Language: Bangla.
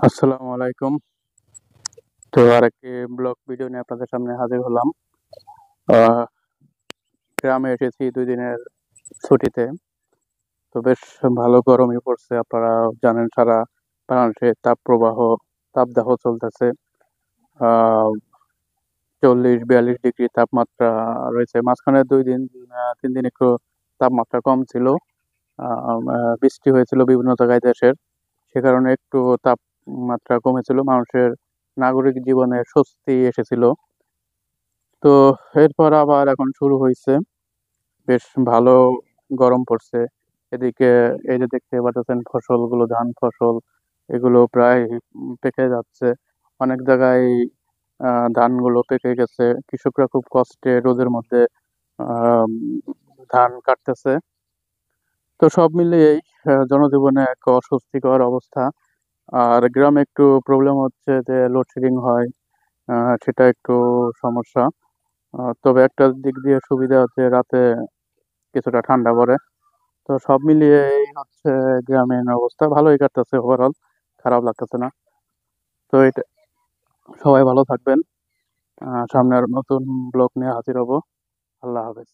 আসসালামু আলাইকুম। তো আরেকটি ব্লগ ভিডিও নিয়ে আপনাদের সামনে হাজির হলাম। আহ, গ্রামে এসেছি 2 দিনের ছুটিতে। তো বেশ ভালো গরমই পড়ছে, আপনারা জানেন সারা বাংলাদেশে তাপদাহ চলতেছে। 40-42 ডিগ্রি তাপমাত্রা রয়েছে। মাঝখানে 2 দিন 3 দিন একটু তাপমাত্রা কম ছিল। বৃষ্টি হয়েছিল বিভিন্ন জায়গায় দেশের, সে কারণে একটু তাপমাত্রা কমেছিল, মানুষের নাগরিক জীবনে স্বস্তি এসেছিল। তো এরপর আবার এখন শুরু হয়েছে, বেশ ভালো গরম পড়ছে। এদিকে এই যে দেখতে পাচ্ছেন ফসলগুলো, ধান ফসল, এগুলো প্রায় পেকে যাচ্ছে। অনেক জায়গায় ধানগুলো পেকে গেছে, কৃষকরা খুব কষ্টে রোদের মধ্যে আহ ধান কাটতেছে। তো সব মিলিয়েই জনজীবনে এক অস্বস্তিকর অবস্থা। আর গ্রামে একটু প্রবলেম হচ্ছে যে লোডশেডিং হয়, সেটা একটু সমস্যা। তবে একটা দিক দিয়ে সুবিধা হচ্ছে, রাতে কিছুটা ঠান্ডা পড়ে। তো সব মিলিয়ে এই হচ্ছে গ্রামীণ অবস্থা, ভালোই কাটতেছে ওভারঅল, খারাপ লাগতেছে না। তো এটা, সবাই ভালো থাকবেন। সামনে আর নতুন ব্লগ নিয়ে হাজির হব। আল্লাহ হাফেজ।